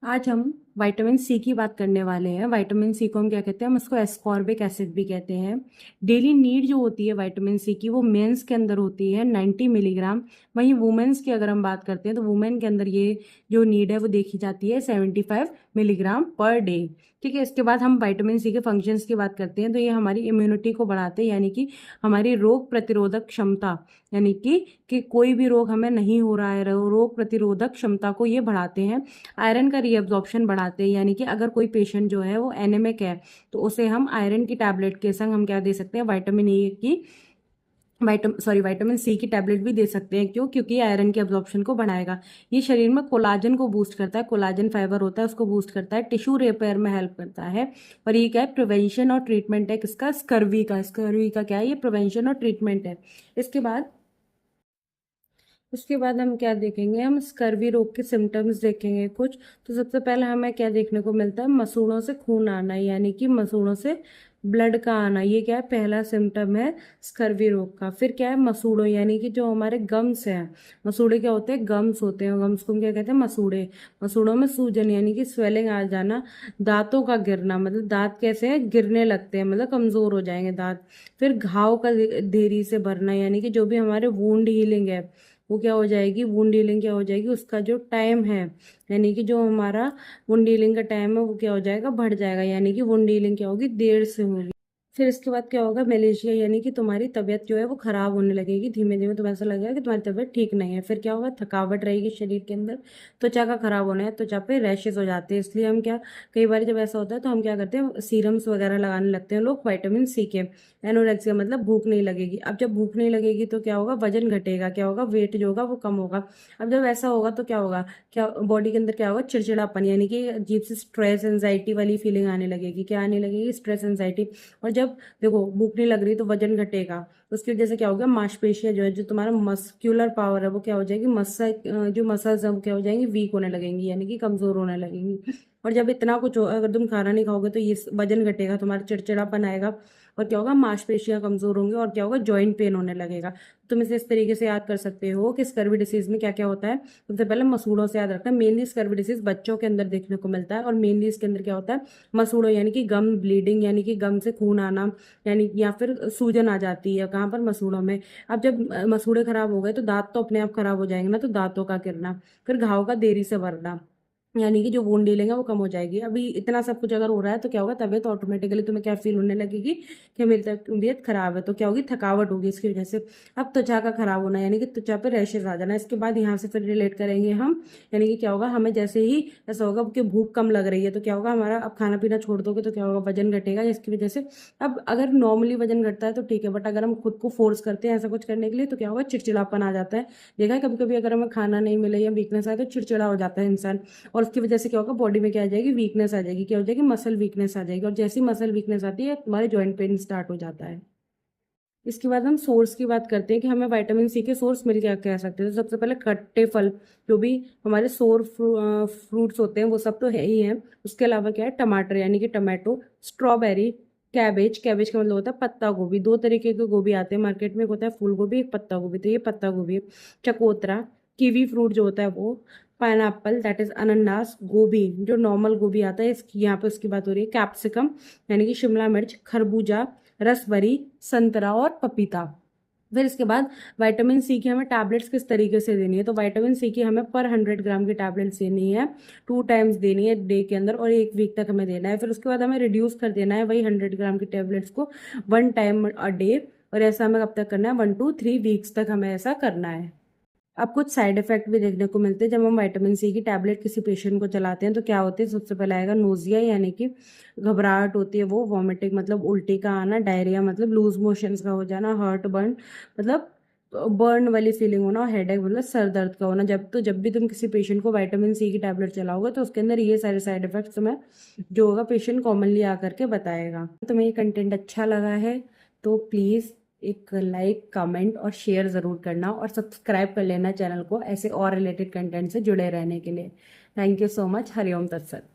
आज हम vitamin C की बात करने वाले हैं। विटामिन सी को हम क्या कहते हैं? हम इसको एस्कॉर्बिक एसिड भी कहते हैं। डेली नीड जो होती है विटामिन सी की, वो मेंस के अंदर होती है 90 मिलीग्राम। वहीं वुमेन्स की अगर हम बात करते हैं तो वुमेन के अंदर ये जो नीड है वो देखी जाती है 75 मिलीग्राम पर डे। ठीक है, इसके बाद हम विटामिन सी के फंक्शंस की बात करते हैं तो ये हमारी इम्यूनिटी को बढ़ाते हैं, यानी कि हमारी रोग प्रतिरोधक क्षमता, यानी कि कोई भी रोग हमें नहीं हो रहा है, रोग प्रतिरोधक क्षमता को ये बढ़ाते हैं। आयरन का रीअब्जॉर्प्शन बढ़ाते हैं, यानी कि अगर कोई पेशेंट जो है वो एनेमिक है तो उसे हम आयरन की टैबलेट के संग हम क्या दे सकते हैं? विटामिन सी की टैबलेट भी दे सकते हैं। क्यों? क्योंकि आयरन के अब्जॉर्प्शन को बढ़ाएगा। ये शरीर में कोलाजन को बूस्ट करता है, कोलाजन फाइबर होता है उसको बूस्ट करता है, टिश्यू रिपेयर में हेल्प करता है। और ये क्या है? प्रिवेंशन और ट्रीटमेंट है किसका? स्कर्वी का क्या है? ये प्रिवेंशन और ट्रीटमेंट है। इसके बाद उसके बाद हम क्या देखेंगे? हम स्कर्वी रोग के सिम्टम्स देखेंगे कुछ। तो सबसे पहले हमें क्या देखने को मिलता है? मसूड़ों से खून आना, यानी कि मसूड़ों से ब्लड का आना। ये क्या है? पहला सिम्टम है स्कर्वी रोग का। फिर क्या है? मसूड़ों, यानी कि जो हमारे गम्स हैं। मसूड़े क्या होते हैं? गम्स होते हैं। गम्स को हम क्या कहते हैं? मसूड़े। मसूड़ों में सूजन, यानी कि स्वेलिंग आ जाना। दांतों का गिरना, मतलब दांत कैसे हैं? गिरने लगते हैं, मतलब कमजोर हो जाएंगे दांत। फिर घाव का देरी से भरना, यानी कि जो भी हमारे वुंड हीलिंग है वो क्या हो जाएगी? वुंड हीलिंग क्या हो जाएगी? उसका जो टाइम है, यानी कि जो हमारा वुंड हीलिंग का टाइम है वो क्या हो जाएगा? बढ़ जाएगा, यानी कि वुंड हीलिंग क्या होगी? देर से होगी। फिर इसके बाद क्या होगा? मलेशिया, यानी कि तुम्हारी तबीयत जो है वो खराब होने लगेगी। धीमे धीमे तुम्हें ऐसा लगेगा कि तुम्हारी तबीयत ठीक नहीं है। फिर क्या होगा? थकावट रहेगी शरीर के अंदर। त्वचा का खराब होना है, त्वचा पे रैशेज हो जाते हैं। इसलिए हम क्या, कई बार जब ऐसा होता है तो हम क्या करते हैं? सीरम्स वगैरह लगाने लगते हैं लोग विटामिन सी के। एनोरेक्सिया मतलब भूख नहीं लगेगी। अब जब भूख नहीं लगेगी तो क्या होगा? वजन घटेगा। क्या होगा? वेट जो होगा वो कम होगा। अब जब ऐसा होगा तो क्या होगा? क्या बॉडी के अंदर क्या होगा? चिड़चिड़ापन, यानी कि अजीब सी स्ट्रेस एंजाइटी वाली फीलिंग आने लगेगी। क्या आने लगेगी? Stress anxiety. और जब देखो भूख नहीं लग रही तो वजन घटेगा। उसकी वजह से क्या होगा? मांसपेशियां जो है, जो तुम्हारा मस्क्यूलर पावर है वो क्या हो जाएगी? जो मसल्स है वो क्या हो जाएंगी? वीक होने लगेंगी, यानी कि कमजोर होने लगेंगी। और जब इतना कुछ हो, अगर तुम खाना नहीं खाओगे तो ये वजन घटेगा, तुम्हारा चिड़चिड़ापन आएगा। और क्या होगा? मांसपेशियां कमजोर होंगी और क्या होगा? जॉइंट पेन होने लगेगा। तुम इसे इस तरीके से याद कर सकते हो कि स्कर्वी डिसीज में क्या क्या होता है। सबसे पहले मसूड़ों से याद रखना। मेनली स्कर्वी डिसीज बच्चों के अंदर देखने को मिलता है और मेनली इसके अंदर क्या होता है? मसूड़ों, यानी कि गम ब्लीडिंग, यानी कि गम से खून आना, यानी या फिर सूजन आ जाती है। कहाँ पर? मसूड़ों में। अब जब मसूड़े खराब हो गए तो दांत तो अपने आप खराब हो जाएंगे ना, तो दांतों का गिरना। फिर घाव का देरी से भरना, यानी कि जो वुंड हीलिंग है वो कम हो जाएगी। अभी इतना सब कुछ अगर हो रहा है तो क्या होगा? तबीयत ऑटोमेटिकली तुम्हें क्या फील होने लगेगी कि मेरी तबीयत खराब है, तो क्या होगी? थकावट होगी इसकी वजह से। अब त्वचा का खराब होना, यानी कि त्वचा पे रैशेज आ जाना। इसके बाद यहाँ से फिर रिलेट करेंगे हम, यानी कि क्या होगा? हमें जैसे ही ऐसा होगा कि भूख कम लग रही है तो क्या होगा? हमारा अब खाना पीना छोड़ दोगे तो क्या होगा? वजन घटेगा, जिसकी वजह से अब अगर नॉर्मली वजन घटता है तो ठीक है, बट अगर हम खुद को फोर्स करते हैं ऐसा कुछ करने के लिए तो क्या होगा? चिड़चिड़ापन आ जाता है। देखा है कभी कभी अगर हमें खाना नहीं मिले या वीकनेस आए तो चिड़चिड़ा हो जाता है इंसान। और उसकी वजह से क्या होगा? बॉडी में क्या आ जाएगी? वीकनेस आ जाएगी। क्या हो जाएगी? मसल वीकनेस आ जाएगी। और जैसी मसल वीकनेस आती है तुम्हारे जॉइंट पेन स्टार्ट हो जाता है। इसके बाद हम सोर्स की बात करते हैं कि हमें विटामिन सी के सोर्स मिल क्या कह सकते हैं। तो सबसे पहले खट्टे फल, जो भी हमारे फ्रूट्स होते हैं वो सब तो है ही है। उसके अलावा क्या है? टमाटर, यानी कि टमाटो, स्ट्रॉबेरी, कैबेज। कैबेज का मतलब होता है पत्ता गोभी। दो तरीके के गोभी आते हैं मार्केट में, एक होता है फूल गोभी, एक पत्ता गोभी। तो ये पत्ता गोभी है। चकोतरा, कीवी फ्रूट जो होता है वो, पाइनएप्पल दैट इज अनानास, गोभी जो नॉर्मल गोभी आता है, इसकी यहाँ पे उसकी बात हो रही है। कैप्सिकम, यानी कि शिमला मिर्च, खरबूजा, रसभरी, संतरा और पपीता। फिर इसके बाद विटामिन सी की हमें टैबलेट्स किस तरीके से देनी है? तो विटामिन सी की हमें पर 100 ग्राम की टैबलेट्स देनी है। 2 टाइम्स देनी है डे के अंदर और 1 वीक तक हमें देना है। फिर उसके बाद हमें रिड्यूस कर देना है वही 100 ग्राम की टैबलेट्स को 1 टाइम अ डे। और ऐसा हमें कब तक करना है? 1 to 3 वीक्स तक हमें ऐसा करना है। अब कुछ साइड इफेक्ट भी देखने को मिलते हैं जब हम विटामिन सी की टैबलेट किसी पेशेंट को चलाते हैं। तो क्या होते हैं? सबसे पहले आएगा नोजिया, यानी कि घबराहट होती है, वो वॉमिटिंग मतलब उल्टी का आना, डायरिया मतलब लूज मोशंस का हो जाना, हर्ट बर्न मतलब बर्न वाली फीलिंग होना, और हेडेक मतलब सर दर्द का होना। जब भी तुम किसी पेशेंट को विटामिन सी की टैबलेट चलाओगे तो उसके अंदर ये सारे साइड इफेक्ट्स तुम्हें जो होगा पेशेंट कॉमनली आकर के बताएगा। तुम्हें ये कंटेंट अच्छा लगा है तो प्लीज़ एक लाइक, कमेंट और शेयर ज़रूर करना और सब्सक्राइब कर लेना चैनल को, ऐसे और रिलेटेड कंटेंट से जुड़े रहने के लिए। Thank you so much. Hariom तत्सत।